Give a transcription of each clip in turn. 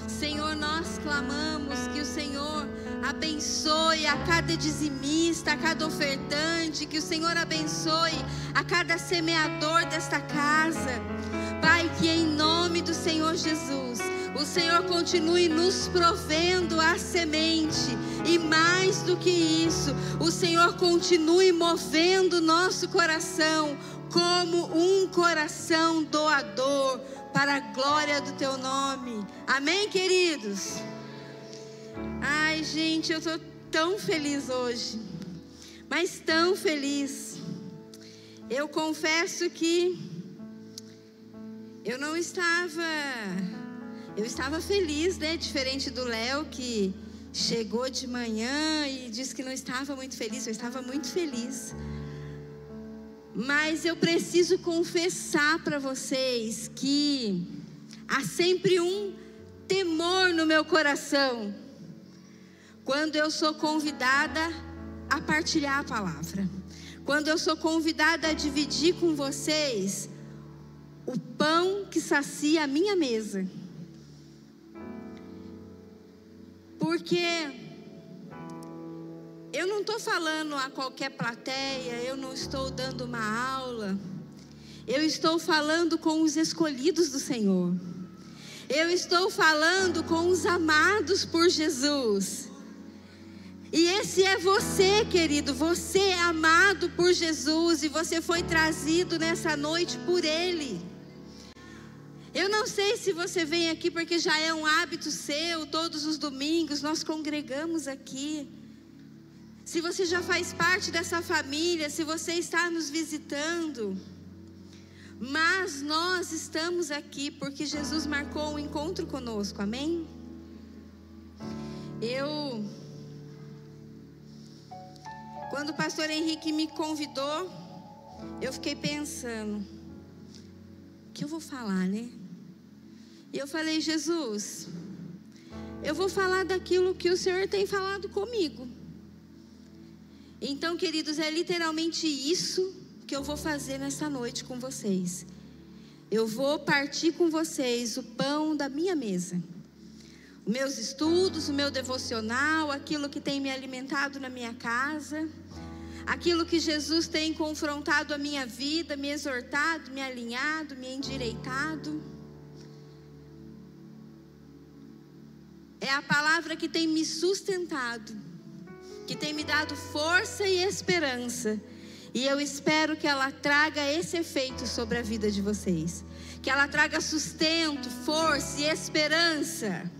Senhor, nós clamamos que o Senhor abençoe a cada dizimista, a cada ofertante, que o Senhor abençoe a cada semeador desta casa. Pai, que em nome do Senhor Jesus, o Senhor continue nos provendo a semente, e mais do que isso, o Senhor continue movendo nosso coração como um coração doador, para a glória do Teu nome. Amém, queridos? Ai, gente, eu estou tão feliz hoje, mas tão feliz. Eu confesso que eu estava feliz, né? Diferente do Léo, que chegou de manhã e disse que não estava muito feliz. Eu estava muito feliz. Mas eu preciso confessar para vocês que há sempre um temor no meu coração quando eu sou convidada a partilhar a palavra, quando eu sou convidada a dividir com vocês o pão que sacia a minha mesa. Porque eu não estou falando a qualquer plateia, eu não estou dando uma aula, eu estou falando com os escolhidos do Senhor, eu estou falando com os amados por Jesus. E esse é você, querido, você é amado por Jesus e você foi trazido nessa noite por Ele. Eu não sei se você vem aqui porque já é um hábito seu, todos os domingos nós congregamos aqui. Se você já faz parte dessa família, se você está nos visitando, mas nós estamos aqui porque Jesus marcou um encontro conosco, amém? Quando o pastor Henrique me convidou, eu fiquei pensando, o que eu vou falar, né? E eu falei, Jesus, eu vou falar daquilo que o Senhor tem falado comigo. Então, queridos, é literalmente isso que eu vou fazer nessa noite com vocês. Eu vou partir com vocês o pão da minha mesa. Os meus estudos, o meu devocional, aquilo que tem me alimentado na minha casa, aquilo que Jesus tem confrontado a minha vida, me exortado, me alinhado, me endireitado. É a palavra que tem me sustentado, que tem me dado força e esperança. E eu espero que ela traga esse efeito sobre a vida de vocês. Que ela traga sustento, força e esperança.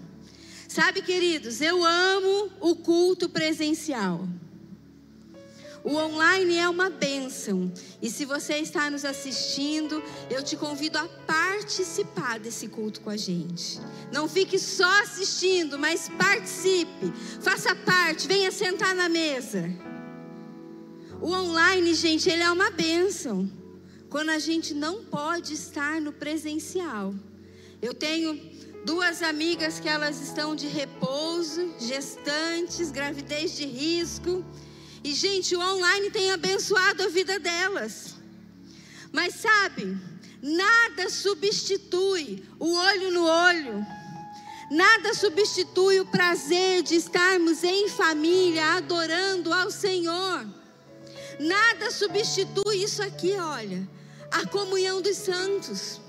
Sabe, queridos, eu amo o culto presencial. O online é uma bênção. E se você está nos assistindo, eu te convido a participar desse culto com a gente. Não fique só assistindo, mas participe. Faça parte, venha sentar na mesa. O online, gente, ele é uma bênção. Quando a gente não pode estar no presencial. Eu tenho 2 amigas que elas estão de repouso, gestantes, gravidez de risco. E, gente, o online tem abençoado a vida delas. Mas sabe, nada substitui o olho no olho. Nada substitui o prazer de estarmos em família, adorando ao Senhor. Nada substitui isso aqui, olha, a comunhão dos santos.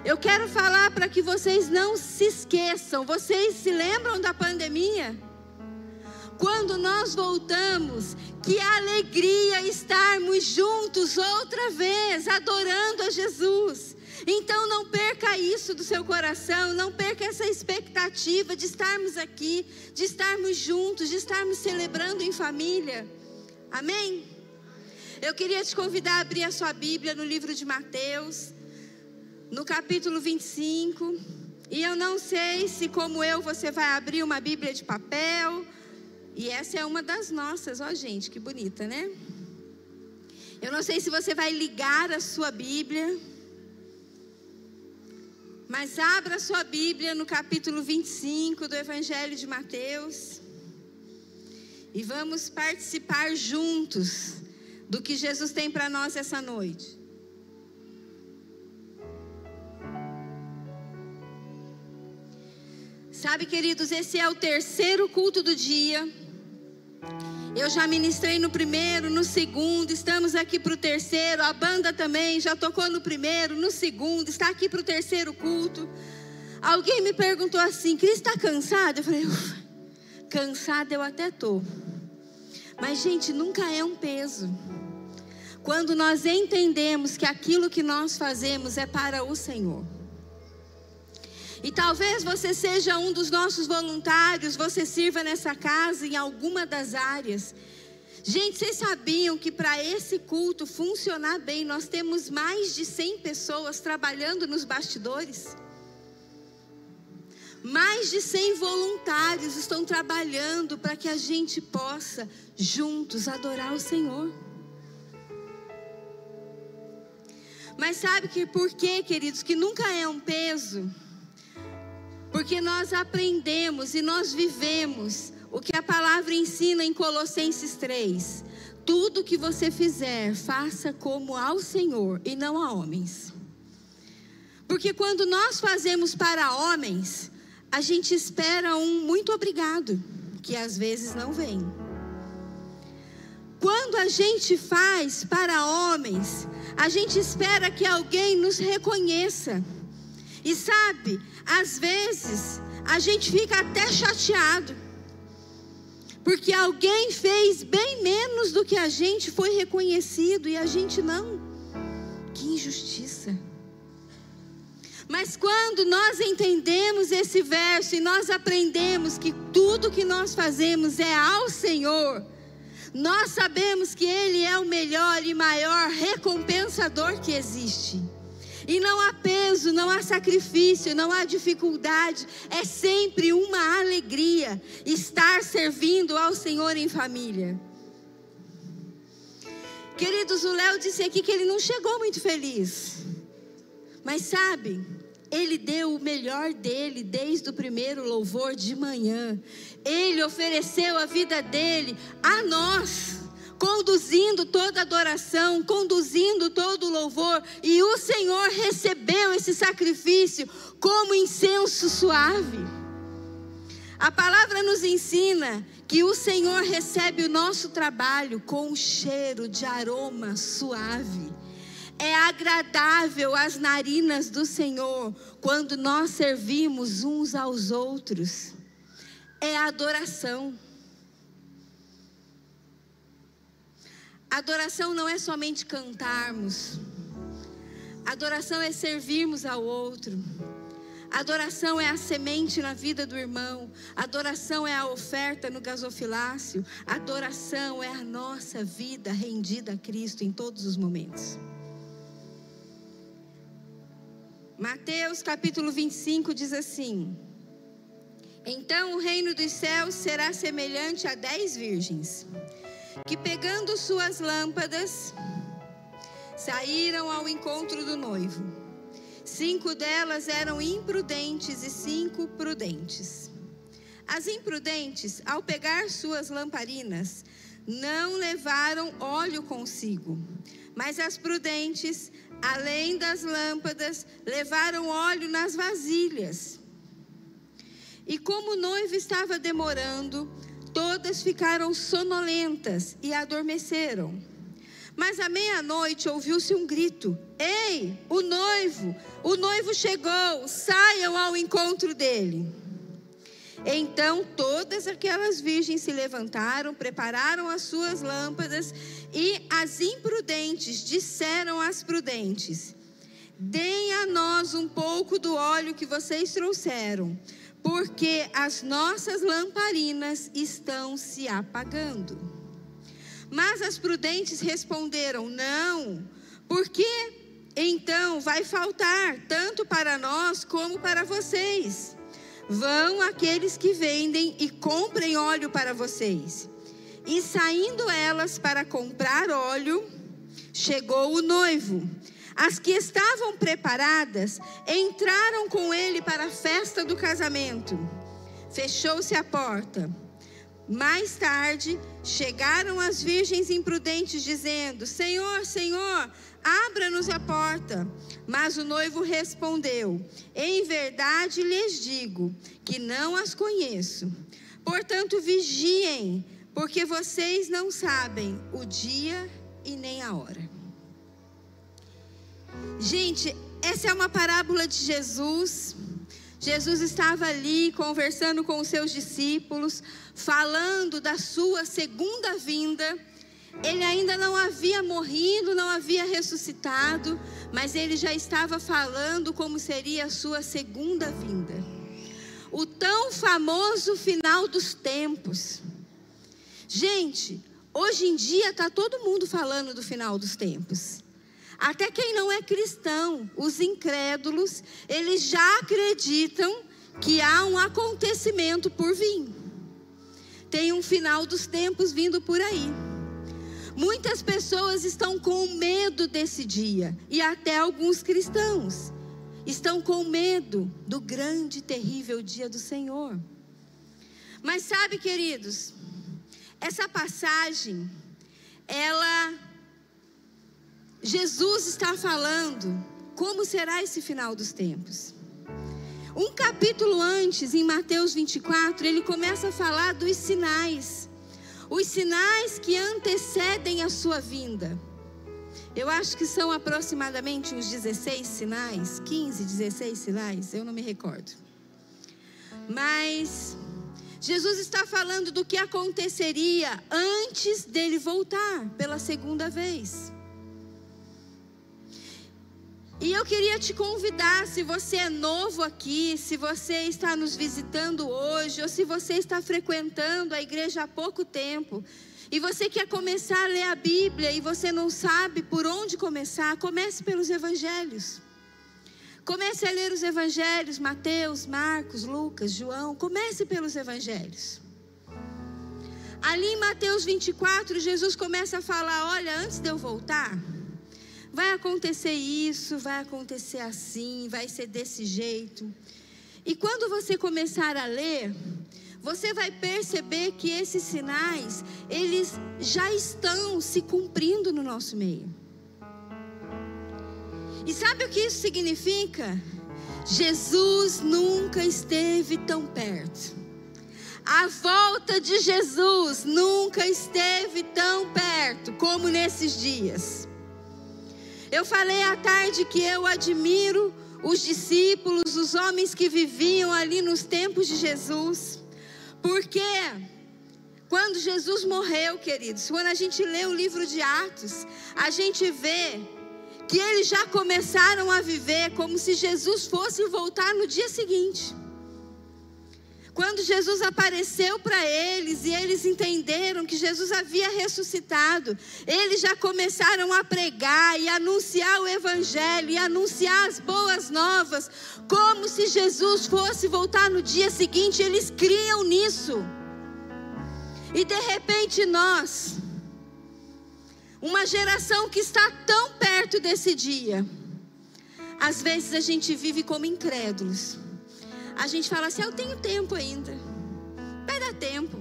Eu quero falar para que vocês não se esqueçam. Vocês se lembram da pandemia? Quando nós voltamos, que alegria estarmos juntos outra vez, adorando a Jesus. Então não perca isso do seu coração, não perca essa expectativa de estarmos aqui, de estarmos juntos, de estarmos celebrando em família. Amém? Eu queria te convidar a abrir a sua Bíblia no livro de Mateus, no capítulo 25. E eu não sei se, como eu, você vai abrir uma Bíblia de papel. E essa é uma das nossas, ó gente, que bonita, né? Eu não sei se você vai ligar a sua Bíblia, mas abra a sua Bíblia no capítulo 25 do Evangelho de Mateus. E vamos participar juntos do que Jesus tem para nós essa noite. Sabe, queridos, esse é o terceiro culto do dia. Eu já ministrei no primeiro, no segundo, estamos aqui para o terceiro. A banda também já tocou no primeiro, no segundo, está aqui para o terceiro culto. Alguém me perguntou assim: Cris, está cansada? Eu falei: cansada eu até estou. Mas, gente, nunca é um peso. Quando nós entendemos que aquilo que nós fazemos é para o Senhor. E talvez você seja um dos nossos voluntários, você sirva nessa casa em alguma das áreas. Gente, vocês sabiam que para esse culto funcionar bem, nós temos mais de 100 pessoas trabalhando nos bastidores? Mais de 100 voluntários estão trabalhando para que a gente possa juntos adorar o Senhor. Mas sabe que por quê, queridos, que nunca é um peso? Porque nós aprendemos e nós vivemos o que a palavra ensina em Colossenses 3. Tudo que você fizer, faça como ao Senhor e não a homens. Porque quando nós fazemos para homens, a gente espera um muito obrigado, que às vezes não vem. Quando a gente faz para homens, a gente espera que alguém nos reconheça. E sabe, às vezes a gente fica até chateado, porque alguém fez bem menos do que a gente, foi reconhecido e a gente não. Que injustiça. Mas quando nós entendemos esse verso e nós aprendemos que tudo que nós fazemos é ao Senhor, nós sabemos que Ele é o melhor e maior recompensador que existe. E não há peso, não há sacrifício, não há dificuldade. É sempre uma alegria estar servindo ao Senhor em família. Queridos, o Léo disse aqui que ele não chegou muito feliz. Mas sabe, ele deu o melhor dele desde o primeiro louvor de manhã. Ele ofereceu a vida dele a nós, conduzindo toda a adoração, conduzindo todo o louvor. E o Senhor recebeu esse sacrifício como incenso suave. A palavra nos ensina que o Senhor recebe o nosso trabalho com um cheiro de aroma suave. É agradável às narinas do Senhor quando nós servimos uns aos outros. É adoração. Adoração não é somente cantarmos. Adoração é servirmos ao outro. Adoração é a semente na vida do irmão. Adoração é a oferta no gasofilácio. Adoração é a nossa vida rendida a Cristo em todos os momentos. Mateus capítulo 25 diz assim: então o reino dos céus será semelhante a 10 virgens, que pegando suas lâmpadas, saíram ao encontro do noivo. 5 delas eram imprudentes e 5 prudentes. As imprudentes, ao pegar suas lamparinas, não levaram óleo consigo. Mas as prudentes, além das lâmpadas, levaram óleo nas vasilhas. E como o noivo estava demorando, todas ficaram sonolentas e adormeceram. Mas à meia-noite ouviu-se um grito: ei, o noivo chegou, saiam ao encontro dele. Então todas aquelas virgens se levantaram, prepararam as suas lâmpadas, e as imprudentes disseram às prudentes: deem a nós um pouco do óleo que vocês trouxeram, porque as nossas lamparinas estão se apagando. Mas as prudentes responderam: não, porque então vai faltar tanto para nós como para vocês. Vão aqueles que vendem e comprem óleo para vocês. E saindo elas para comprar óleo, chegou o noivo. As que estavam preparadas entraram com ele para a festa do casamento. Fechou-se a porta. Mais tarde, chegaram as virgens imprudentes, dizendo: Senhor, Senhor, abra-nos a porta. Mas o noivo respondeu: em verdade lhes digo que não as conheço. Portanto, vigiem, porque vocês não sabem o dia e nem a hora. Gente, essa é uma parábola de Jesus. Jesus estava ali conversando com os seus discípulos, falando da sua segunda vinda. Ele ainda não havia morrido, não havia ressuscitado, mas ele já estava falando como seria a sua segunda vinda. O tão famoso final dos tempos. Gente, hoje em dia está todo mundo falando do final dos tempos. Até quem não é cristão, os incrédulos, eles já acreditam que há um acontecimento por vir. Tem um final dos tempos vindo por aí. Muitas pessoas estão com medo desse dia, e até alguns cristãos estão com medo do grande e terrível dia do Senhor. Mas sabe, queridos, essa passagem, Jesus está falando como será esse final dos tempos. Um capítulo antes, em Mateus 24, ele começa a falar dos sinais. Os sinais que antecedem a sua vinda. Eu acho que são aproximadamente uns 16 sinais, 15, 16 sinais, eu não me recordo. Mas Jesus está falando do que aconteceria antes dele voltar pela segunda vez. E eu queria te convidar, se você é novo aqui, se você está nos visitando hoje, ou se você está frequentando a igreja há pouco tempo, e você quer começar a ler a Bíblia e você não sabe por onde começar, comece pelos evangelhos. Comece a ler os evangelhos, Mateus, Marcos, Lucas, João, comece pelos evangelhos. Ali em Mateus 24, Jesus começa a falar: olha, antes de eu voltar, vai acontecer isso, vai acontecer assim, vai ser desse jeito. E quando você começar a ler, você vai perceber que esses sinais, eles já estão se cumprindo no nosso meio. E sabe o que isso significa? Jesus nunca esteve tão perto. A volta de Jesus nunca esteve tão perto como nesses dias. Eu falei à tarde que eu admiro os discípulos, os homens que viviam ali nos tempos de Jesus. Porque quando Jesus morreu, queridos, quando a gente lê o livro de Atos, a gente vê que eles já começaram a viver como se Jesus fosse voltar no dia seguinte. Quando Jesus apareceu para eles e eles entenderam que Jesus havia ressuscitado, eles já começaram a pregar e anunciar o evangelho e anunciar as boas novas, como se Jesus fosse voltar no dia seguinte. Eles criam nisso. E de repente nós, uma geração que está tão perto desse dia, às vezes a gente vive como incrédulos. A gente fala assim: eu tenho tempo ainda, vai dar tempo,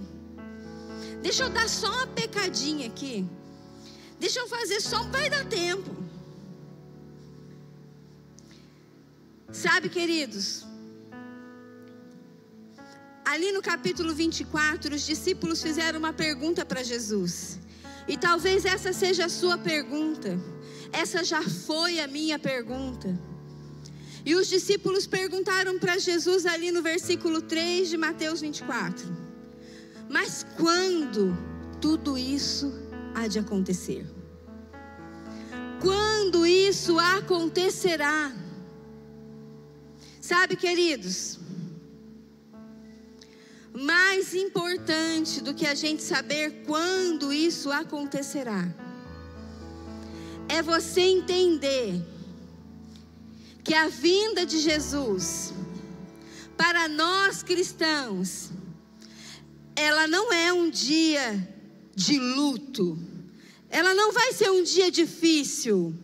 deixa eu dar só uma pecadinha aqui, deixa eu fazer só, vai dar tempo. Sabe, queridos, ali no capítulo 24, os discípulos fizeram uma pergunta para Jesus. E talvez essa seja a sua pergunta, essa já foi a minha pergunta. E os discípulos perguntaram para Jesus ali no versículo 3 de Mateus 24: mas quando tudo isso há de acontecer? Quando isso acontecerá? Sabe, queridos, mais importante do que a gente saber quando isso acontecerá, é você entender que a vinda de Jesus, para nós cristãos, ela não é um dia de luto, ela não vai ser um dia difícil,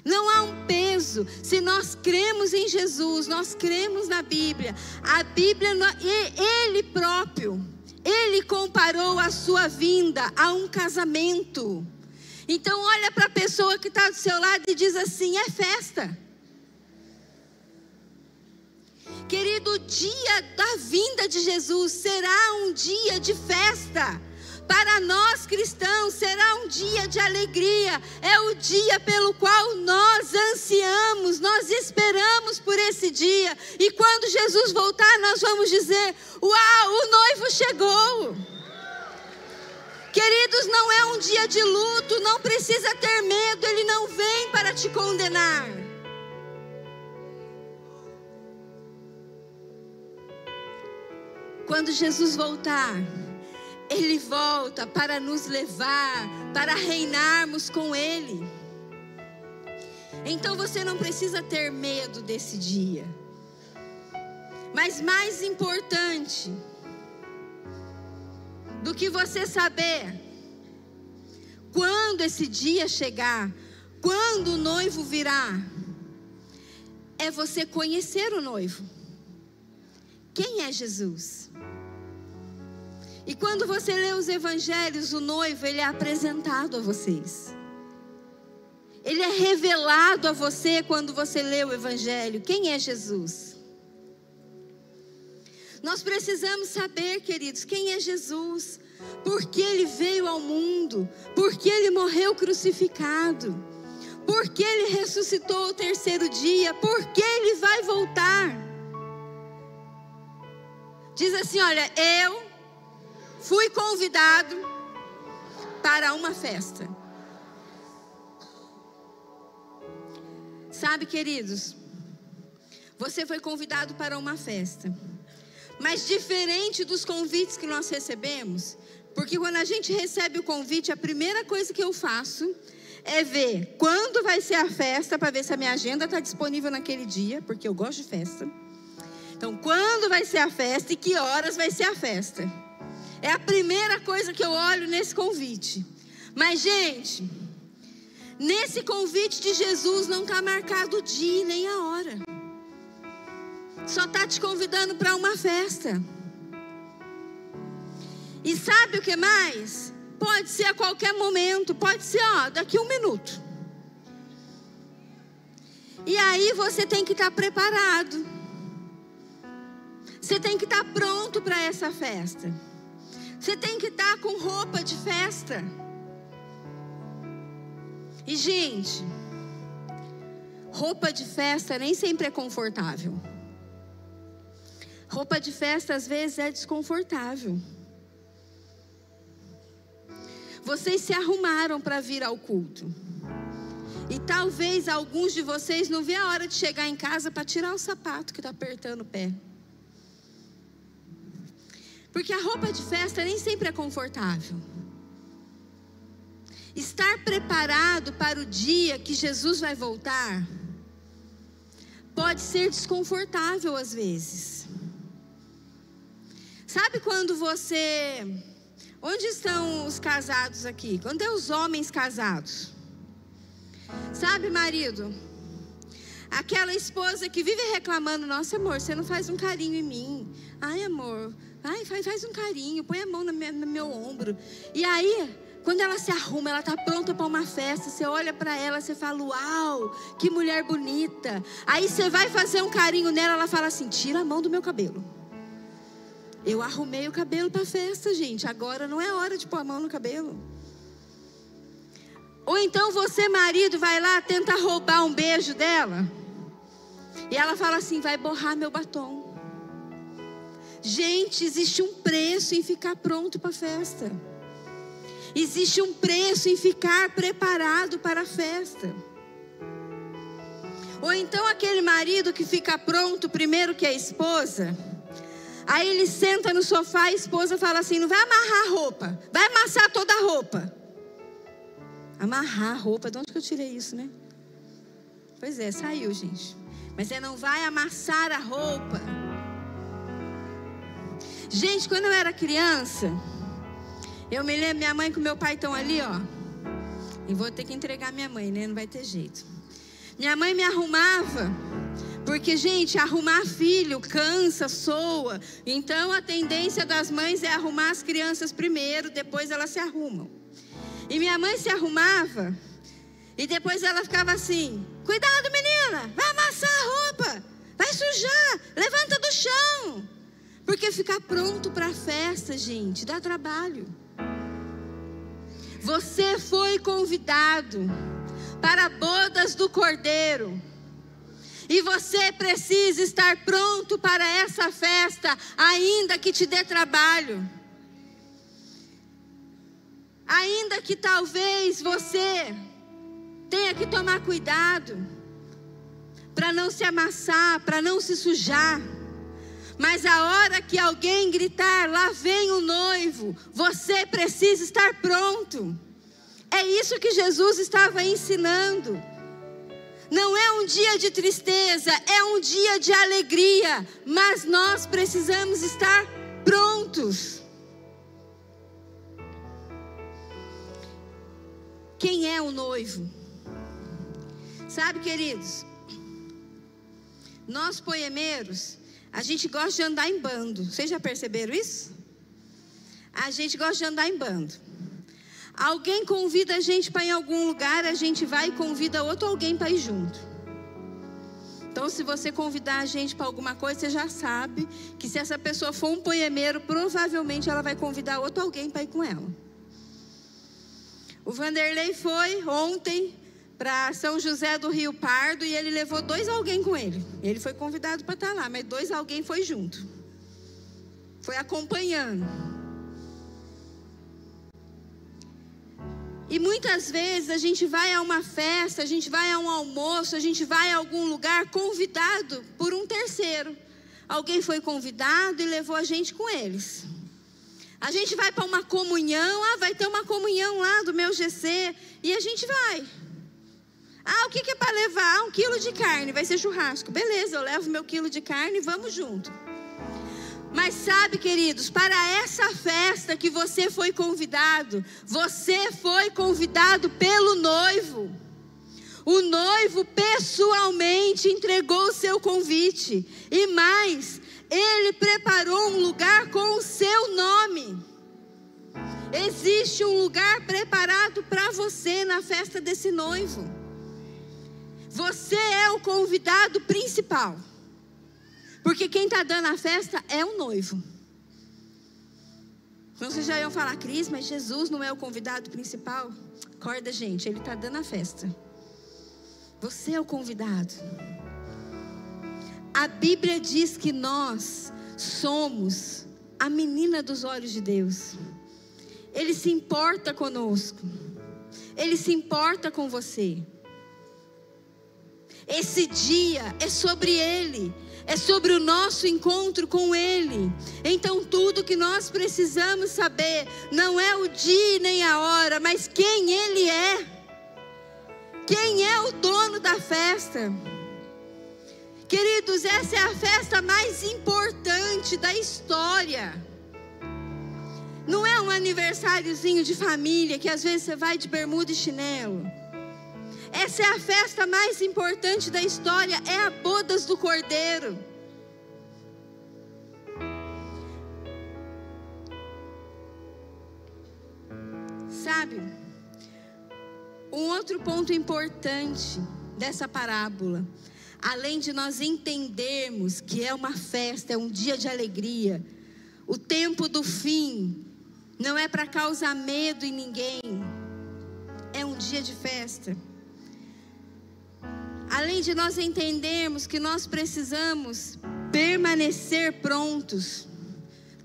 não há um peso. Se nós cremos em Jesus, nós cremos na Bíblia, a Bíblia, Ele próprio, Ele comparou a sua vinda a um casamento. Então olha para a pessoa que está do seu lado e diz assim: é festa. Querido, o dia da vinda de Jesus será um dia de festa. Para nós cristãos será um dia de alegria. É o dia pelo qual nós ansiamos, nós esperamos por esse dia. E quando Jesus voltar, nós vamos dizer: uau, o noivo chegou. Queridos, não é um dia de luto, não precisa ter medo, Ele não vem para te condenar. Quando Jesus voltar, Ele volta para nos levar, para reinarmos com Ele. Então você não precisa ter medo desse dia. Mas mais importante do que você saber quando esse dia chegar, quando o noivo virá, é você conhecer o noivo. Quem é Jesus? E quando você lê os evangelhos, o noivo, ele é apresentado a vocês. Ele é revelado a você quando você lê o evangelho. Quem é Jesus? Nós precisamos saber, queridos, quem é Jesus. Por que Ele veio ao mundo? Por que Ele morreu crucificado? Por que Ele ressuscitou ao terceiro dia? Por que Ele vai voltar? Diz assim, olha, eu fui convidado para uma festa. Sabe, queridos, você foi convidado para uma festa. Mas diferente dos convites que nós recebemos, porque quando a gente recebe o convite, a primeira coisa que eu faço é ver quando vai ser a festa, para ver se a minha agenda está disponível naquele dia, porque eu gosto de festa. Então, quando vai ser a festa e que horas vai ser a festa? É a primeira coisa que eu olho nesse convite. Mas, gente, nesse convite de Jesus não está marcado o dia nem a hora. Só está te convidando para uma festa. E sabe o que mais? Pode ser a qualquer momento. Pode ser, daqui 1 minuto. E aí você tem que estar preparado. Você tem que estar pronto para essa festa. Você tem que estar com roupa de festa. E, gente, roupa de festa nem sempre é confortável. Roupa de festa às vezes é desconfortável. Vocês se arrumaram para vir ao culto. E talvez alguns de vocês não vê a hora de chegar em casa para tirar o sapato que está apertando o pé. Porque a roupa de festa nem sempre é confortável. Estar preparado para o dia que Jesus vai voltar pode ser desconfortável às vezes. Sabe quando você... Onde estão os casados aqui? Quando é os homens casados? Sabe, marido? Aquela esposa que vive reclamando: nossa, amor, você não faz um carinho em mim. Ai, amor, faz um carinho, põe a mão no meu ombro. E aí, quando ela se arruma, ela está pronta para uma festa, você olha para ela, você fala: uau, que mulher bonita. Aí você vai fazer um carinho nela, ela fala assim: tira a mão do meu cabelo. Eu arrumei o cabelo para a festa, gente. Agora não é hora de pôr a mão no cabelo. Ou então você, marido, vai lá, tenta roubar um beijo dela. E ela fala assim: vai borrar meu batom. Gente, existe um preço em ficar pronto para a festa. Existe um preço em ficar preparado para a festa. Ou então aquele marido que fica pronto primeiro que a esposa. Aí ele senta no sofá e a esposa fala assim: não vai amarrar a roupa, vai amassar toda a roupa. Amarrar a roupa, de onde que eu tirei isso, né? Pois é, saiu, gente. Mas não vai amassar a roupa. Gente, quando eu era criança, eu me lembro, minha mãe com meu pai estão ali, E vou ter que entregar minha mãe, né? Não vai ter jeito. Minha mãe me arrumava Porque, gente, arrumar filho cansa, soa. Então a tendência das mães é arrumar as crianças primeiro, depois elas se arrumam. E minha mãe se arrumava e depois ela ficava assim: cuidado, menina, vai amassar a roupa, vai sujar, levanta do chão. Porque ficar pronto para a festa, gente, dá trabalho. Você foi convidado para bodas do Cordeiro. E você precisa estar pronto para essa festa, ainda que te dê trabalho. Ainda que talvez você tenha que tomar cuidado para não se amassar, para não se sujar. Mas a hora que alguém gritar, lá vem o noivo, você precisa estar pronto. É isso que Jesus estava ensinando. Não é um dia de tristeza, é um dia de alegria, mas nós precisamos estar prontos. Quem é o noivo? Sabe, queridos, nós poemeiros, a gente gosta de andar em bando. Vocês já perceberam isso? A gente gosta de andar em bando. Alguém convida a gente para ir em algum lugar, a gente vai e convida outro alguém para ir junto. Então, se você convidar a gente para alguma coisa, você já sabe que se essa pessoa for um poemeiro, provavelmente ela vai convidar outro alguém para ir com ela. O Vanderlei foi ontem para São José do Rio Pardo e ele levou 2 alguém com ele. Ele foi convidado para estar lá, mas 2 alguém foi junto. Foi acompanhando. E muitas vezes a gente vai a uma festa, a gente vai a um almoço, a gente vai a algum lugar convidado por um terceiro. Alguém foi convidado e levou a gente com eles. A gente vai para uma comunhão, vai ter uma comunhão lá do meu GC, e a gente vai. O que é para levar? 1 quilo de carne, vai ser churrasco. Beleza, eu levo meu quilo de carne e vamos junto. Mas sabe, queridos, para essa festa que você foi convidado pelo noivo. O noivo pessoalmente entregou o seu convite. E mais, ele preparou um lugar com o seu nome. Existe um lugar preparado para você na festa desse noivo. Você é o convidado principal. Porque quem está dando a festa é o noivo. Então vocês já iam falar: Cris, mas Jesus não é o convidado principal? Acorda, gente, ele está dando a festa. Você é o convidado. A Bíblia diz que nós somos a menina dos olhos de Deus. Ele se importa conosco. Ele se importa com você. Esse dia é sobre Ele. É sobre o nosso encontro com Ele. Então tudo que nós precisamos saber não é o dia nem a hora, mas quem Ele é. Quem é o dono da festa. Queridos, essa é a festa mais importante da história. Não é um aniversáriozinho de família que às vezes você vai de bermuda e chinelo. Essa é a festa mais importante da história, é a bodas do Cordeiro. Sabe, um outro ponto importante dessa parábola, além de nós entendermos que é uma festa, é um dia de alegria, o tempo do fim não é para causar medo em ninguém, é um dia de festa. Além de nós entendermos que nós precisamos permanecer prontos,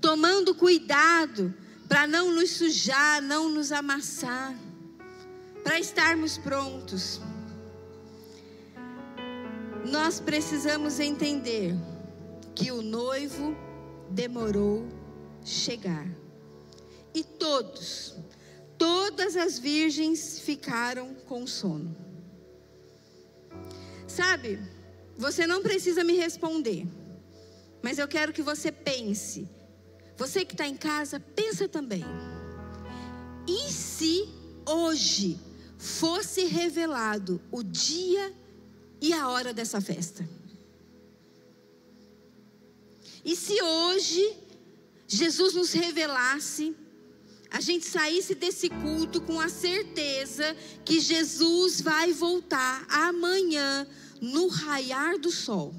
tomando cuidado para não nos sujar, não nos amassar, para estarmos prontos, nós precisamos entender que o noivo demorou chegar. E todas as virgens ficaram com sono. Sabe, você não precisa me responder, mas eu quero que você pense. Você que está em casa, pensa também. E se hoje fosse revelado o dia e a hora dessa festa? E se hoje Jesus nos revelasse, a gente saísse desse culto com a certeza que Jesus vai voltar amanhã no raiar do sol,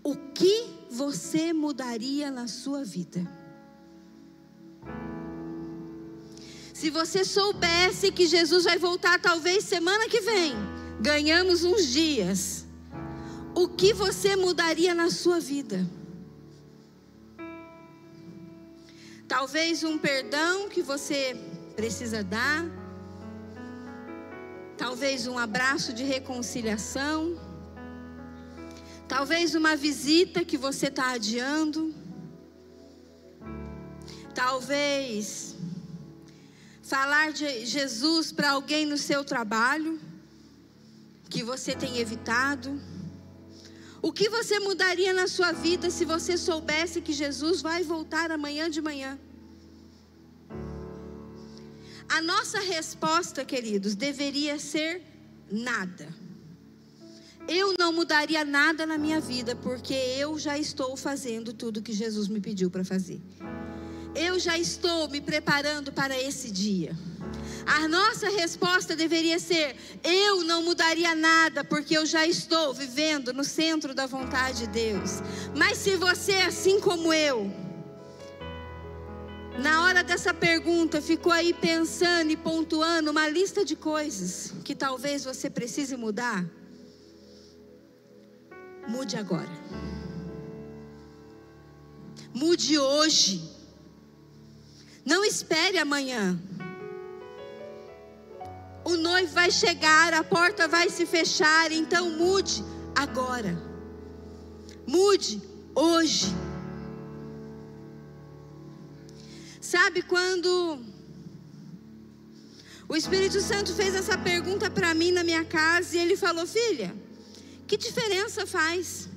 o que você mudaria na sua vida? Se você soubesse que Jesus vai voltar talvez semana que vem, ganhamos uns dias, o que você mudaria na sua vida? Talvez um perdão que você precisa dar, talvez um abraço de reconciliação, talvez uma visita que você está adiando, talvez falar de Jesus para alguém no seu trabalho, que você tem evitado. O que você mudaria na sua vida se você soubesse que Jesus vai voltar amanhã de manhã? A nossa resposta, queridos, deveria ser nada. Eu não mudaria nada na minha vida, porque eu já estou fazendo tudo que Jesus me pediu para fazer. Eu já estou me preparando para esse dia. A nossa resposta deveria ser: eu não mudaria nada, porque eu já estou vivendo no centro da vontade de Deus. Mas se você, assim como eu, na hora dessa pergunta, ficou aí pensando e pontuando uma lista de coisas que talvez você precise mudar, mude agora. Mude hoje. Não espere amanhã. O noivo vai chegar, a porta vai se fechar, então mude agora. Mude hoje. Sabe quando o Espírito Santo fez essa pergunta para mim na minha casa, e ele falou: filha, que diferença faz?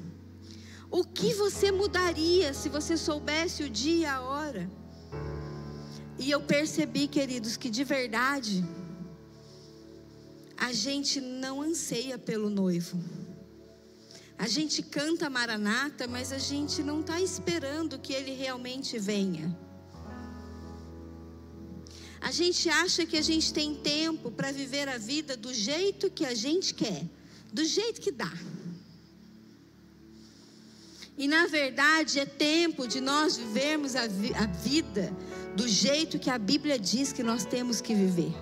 O que você mudaria se você soubesse o dia e a hora? E eu percebi, queridos, que de verdade a gente não anseia pelo noivo. A gente canta Maranata, mas a gente não está esperando que ele realmente venha. A gente acha que a gente tem tempo para viver a vida do jeito que a gente quer, do jeito que dá. E na verdade é tempo de nós vivermos a vida do jeito que a Bíblia diz que nós temos que viver.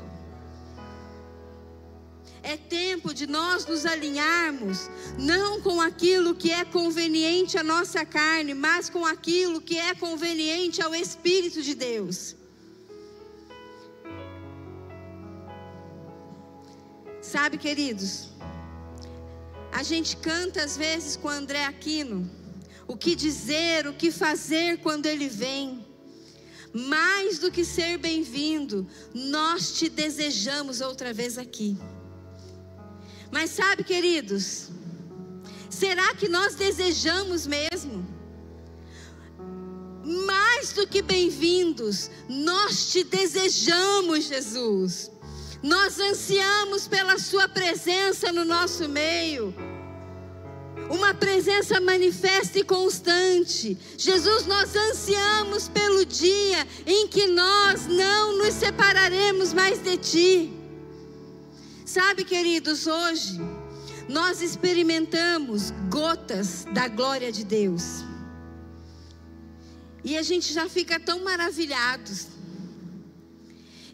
É tempo de nós nos alinharmos, não com aquilo que é conveniente à nossa carne, mas com aquilo que é conveniente ao Espírito de Deus. Sabe, queridos, a gente canta às vezes com André Aquino, o que dizer, o que fazer quando ele vem. Mais do que ser bem-vindo, nós te desejamos outra vez aqui. Mas sabe, queridos, será que nós desejamos mesmo? Mais do que bem-vindos, nós te desejamos, Jesus. Nós ansiamos pela sua presença no nosso meio. Uma presença manifesta e constante. Jesus, nós ansiamos pelo dia em que nós não nos separaremos mais de Ti. Sabe, queridos, hoje nós experimentamos gotas da glória de Deus. E a gente já fica tão maravilhados.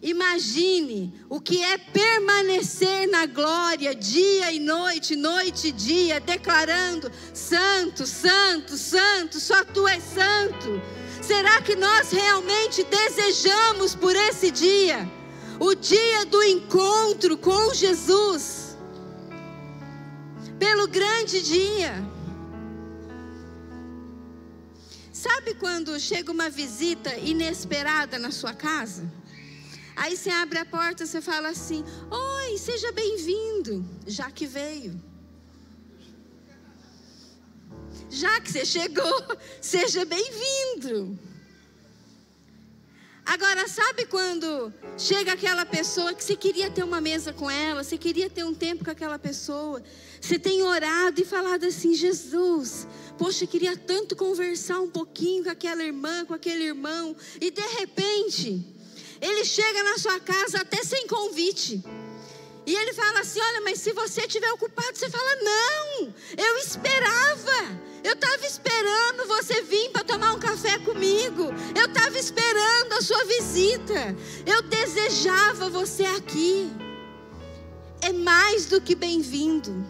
Imagine o que é permanecer na glória dia e noite, noite e dia, declarando: Santo, Santo, Santo, só Tu és santo. Será que nós realmente desejamos por esse dia? O dia do encontro com Jesus, pelo grande dia. Sabe quando chega uma visita inesperada na sua casa? Aí você abre a porta, você fala assim: oi, seja bem-vindo, já que veio. Já que você chegou, seja bem-vindo. Agora, sabe quando chega aquela pessoa que você queria ter uma mesa com ela, você queria ter um tempo com aquela pessoa, você tem orado e falado assim: Jesus, poxa, eu queria tanto conversar um pouquinho com aquela irmã, com aquele irmão, e de repente, ele chega na sua casa até sem convite, e ele fala assim: olha, mas se você estiver ocupado, você fala: não, eu esperava. Eu estava esperando você vir para tomar um café comigo. Eu estava esperando a sua visita. Eu desejava você aqui. É mais do que bem-vindo.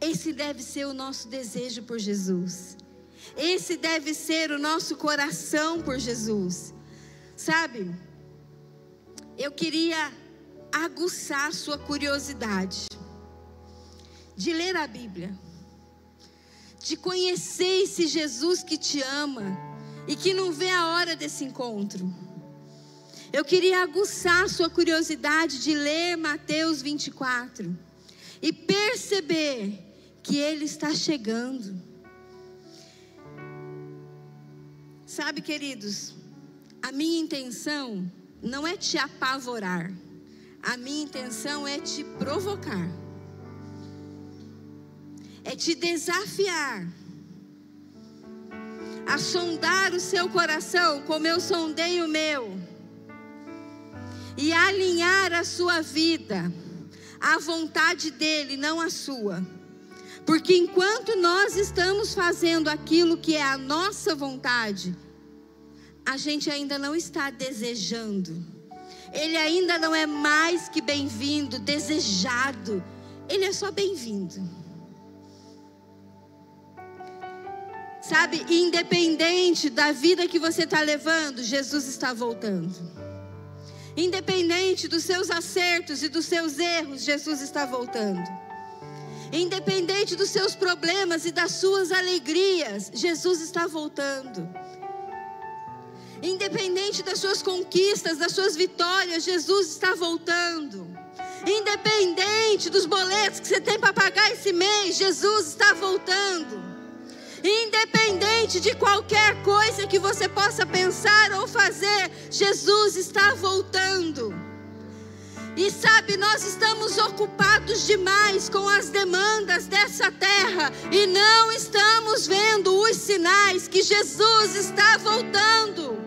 Esse deve ser o nosso desejo por Jesus. Esse deve ser o nosso coração por Jesus. Sabe, eu queria aguçar a sua curiosidade de ler a Bíblia, de conhecer esse Jesus que te ama e que não vê a hora desse encontro. Eu queria aguçar a sua curiosidade de ler Mateus 24 e perceber que Ele está chegando. Sabe, queridos, a minha intenção não é te apavorar, a minha intenção é te provocar. É te desafiar a sondar o seu coração como eu sondei o meu, e alinhar a sua vida à vontade dele, não à sua. Porque enquanto nós estamos fazendo aquilo que é a nossa vontade, a gente ainda não está desejando. Ele ainda não é mais que bem-vindo, desejado. Ele é só bem-vindo. Sabe, independente da vida que você está levando, Jesus está voltando. Independente dos seus acertos e dos seus erros, Jesus está voltando. Independente dos seus problemas e das suas alegrias, Jesus está voltando. Independente das suas conquistas, das suas vitórias, Jesus está voltando. Independente dos boletos que você tem para pagar esse mês, Jesus está voltando. Independente de qualquer coisa que você possa pensar ou fazer, Jesus está voltando. E sabe, nós estamos ocupados demais com as demandas dessa terra e não estamos vendo os sinais que Jesus está voltando.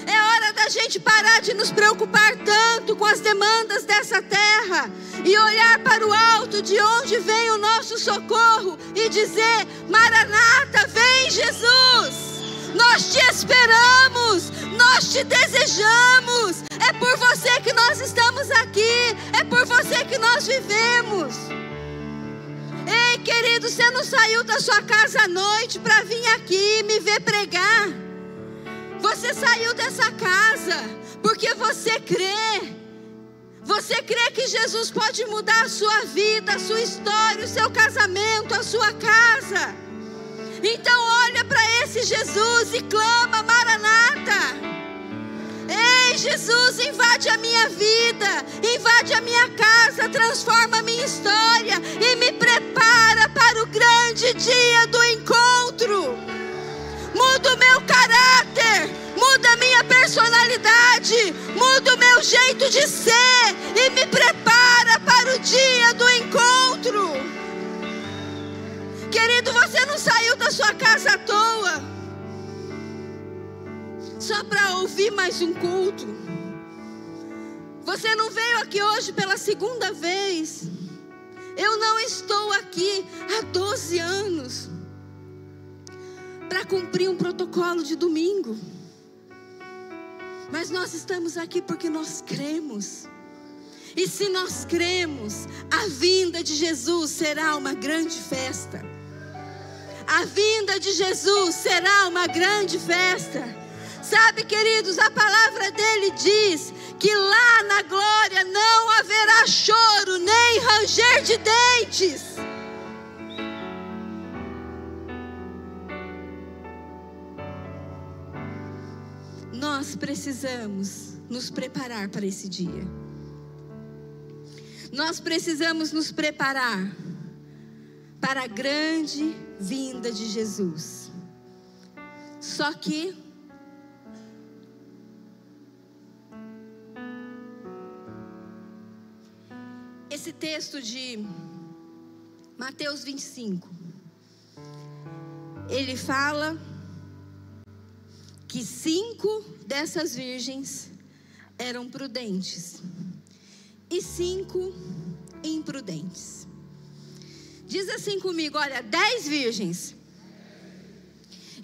É hora da gente parar de nos preocupar tanto com as demandas dessa terra e olhar para o alto, de onde vem o nosso socorro, e dizer: Maranata, vem Jesus! Nós te esperamos, nós te desejamos. É por você que nós estamos aqui, é por você que nós vivemos. Ei, querido, você não saiu da sua casa à noite para vir aqui me ver pregar. Você saiu dessa casa porque você crê. Você crê que Jesus pode mudar a sua vida, a sua história, o seu casamento, a sua casa. Então olha para esse Jesus e clama: Maranata. Ei, Jesus, invade a minha vida, invade a minha casa, transforma a minha história e me prepara para o grande dia do encontro. Muda o meu caráter, muda a minha personalidade, muda o meu jeito de ser e me prepara para o dia do encontro. Querido, você não saiu da sua casa à toa, só para ouvir mais um culto. Você não veio aqui hoje pela segunda vez. Eu não estou aqui há 12 anos para cumprir um protocolo de domingo. Mas nós estamos aqui porque nós cremos. E se nós cremos, a vinda de Jesus será uma grande festa. A vinda de Jesus será uma grande festa. Sabe, queridos, a palavra dele diz que lá na glória não haverá choro, nem ranger de dentes. Nós precisamos nos preparar para esse dia. Nós precisamos nos preparar para a grande vinda de Jesus. Só que nesse texto de Mateus 25, ele fala que 5 dessas virgens eram prudentes e 5 imprudentes. Diz assim comigo, olha, 10 virgens.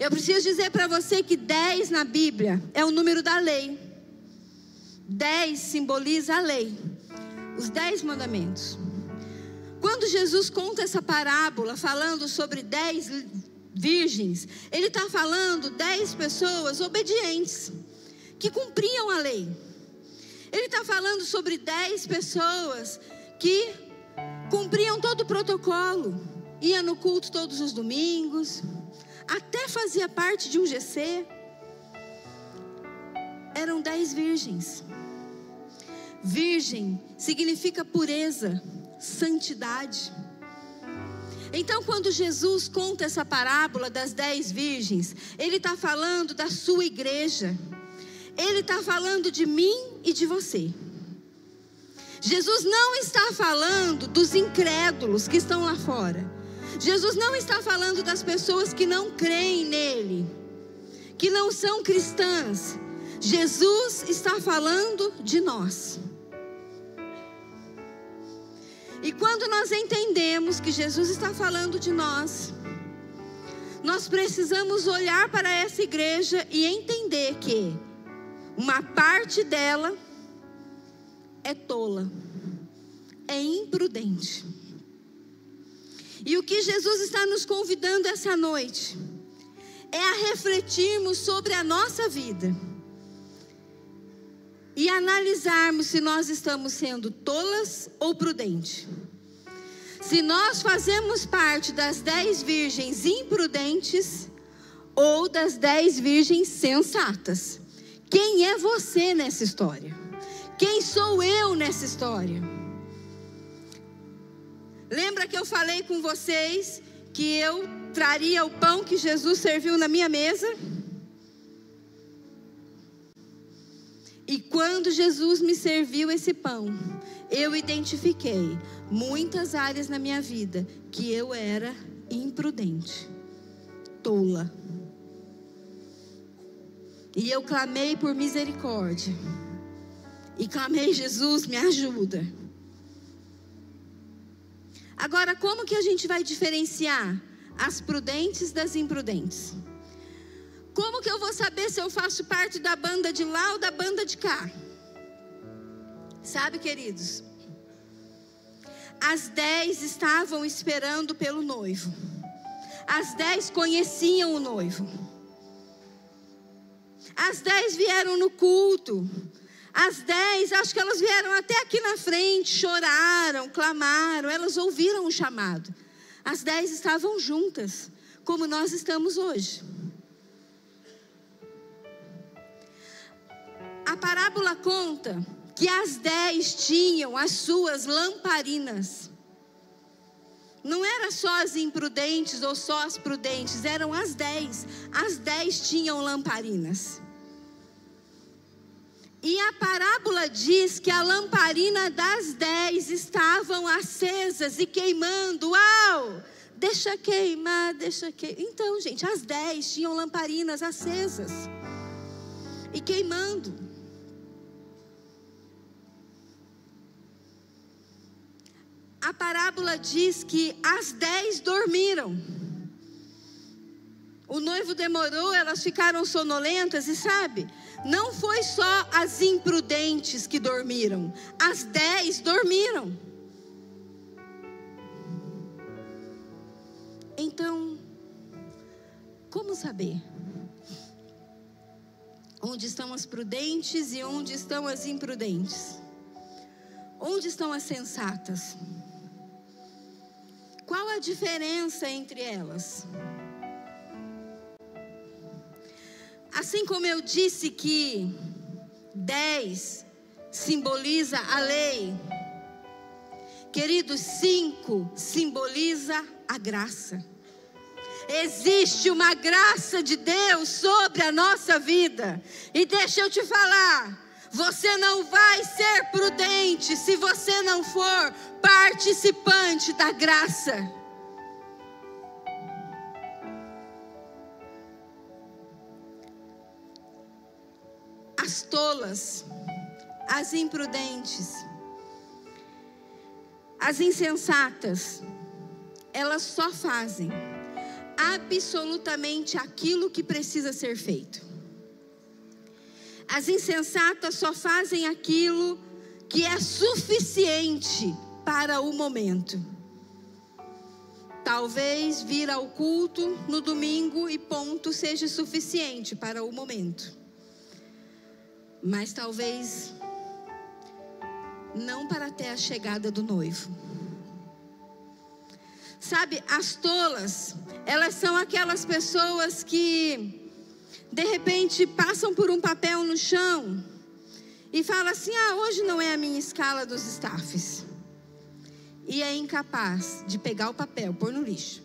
Eu preciso dizer para você que 10 na Bíblia é o número da lei. 10 simboliza a lei, os 10 mandamentos. Quando Jesus conta essa parábola falando sobre 10 virgens, ele está falando 10 pessoas obedientes, que cumpriam a lei. Ele está falando sobre 10 pessoas que cumpriam todo o protocolo, ia no culto todos os domingos, até fazia parte de um GC. Eram 10 virgens. Virgem significa pureza, santidade. Então, quando Jesus conta essa parábola das 10 virgens, ele está falando da sua igreja. Ele está falando de mim e de você. Jesus não está falando dos incrédulos que estão lá fora. Jesus não está falando das pessoas que não creem nele, que não são cristãs. Jesus está falando de nós. E quando nós entendemos que Jesus está falando de nós, nós precisamos olhar para essa igreja e entender que uma parte dela é tola, é imprudente. E o que Jesus está nos convidando essa noite é a refletirmos sobre a nossa vida e analisarmos se nós estamos sendo tolas ou prudentes. Se nós fazemos parte das 10 virgens imprudentes ou das 10 virgens sensatas. Quem é você nessa história? Quem sou eu nessa história? Lembra que eu falei com vocês que eu traria o pão que Jesus serviu na minha mesa? E quando Jesus me serviu esse pão, eu identifiquei muitas áreas na minha vida que eu era imprudente, tola. E eu clamei por misericórdia. E clamei, Jesus, me ajuda. Agora, como que a gente vai diferenciar as prudentes das imprudentes? Como que eu vou saber se eu faço parte da banda de lá ou da banda de cá? Sabe, queridos? As 10 estavam esperando pelo noivo. As 10 conheciam o noivo. As 10 vieram no culto. As 10, acho que elas vieram até aqui na frente, choraram, clamaram, elas ouviram o chamado. As 10 estavam juntas, como nós estamos hoje. A parábola conta que as 10 tinham as suas lamparinas. Não era só as imprudentes ou só as prudentes, eram as 10. As 10 tinham lamparinas. E a parábola diz que a lamparina das 10 estavam acesas e queimando. Uau! Deixa queimar, deixa queimar. Então, gente, as 10 tinham lamparinas acesas e queimando. A parábola diz que as 10 dormiram. O noivo demorou, elas ficaram sonolentas e sabe, não foi só as imprudentes que dormiram, as 10 dormiram. Então, como saber? Onde estão as prudentes e onde estão as imprudentes? Onde estão as sensatas? Qual a diferença entre elas? Assim como eu disse que 10 simboliza a lei, queridos, 5 simboliza a graça. Existe uma graça de Deus sobre a nossa vida. E deixa eu te falar, Você não vai ser prudente se você não for participante da graça. As tolas, as imprudentes, as insensatas, elas só fazem absolutamente aquilo que precisa ser feito. As insensatas só fazem aquilo que é suficiente para o momento. Talvez vir ao culto no domingo e ponto seja suficiente para o momento. Mas talvez não para até a chegada do noivo. Sabe, as tolas, elas são aquelas pessoas que de repente passam por um papel no chão e falam assim: hoje não é a minha escala dos staffs. E é incapaz de pegar o papel, pôr no lixo.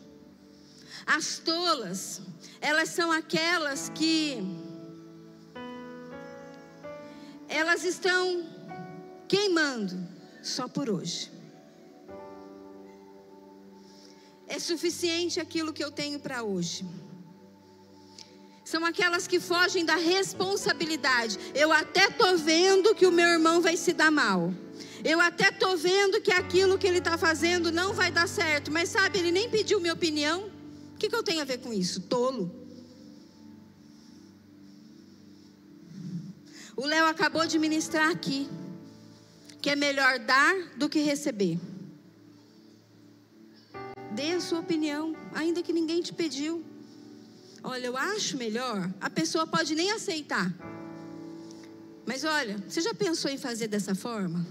As tolas, elas são aquelas que elas estão queimando só por hoje. É suficiente aquilo que eu tenho para hoje. São aquelas que fogem da responsabilidade. Eu até estou vendo que o meu irmão vai se dar mal. Eu até estou vendo que aquilo que ele está fazendo não vai dar certo. Mas sabe, ele nem pediu minha opinião. O que eu tenho a ver com isso? Tolo. O Léo acabou de ministrar aqui que é melhor dar do que receber. Dê a sua opinião, ainda que ninguém te pediu. Olha, eu acho melhor. A pessoa pode nem aceitar. Mas olha, você já pensou em fazer dessa forma?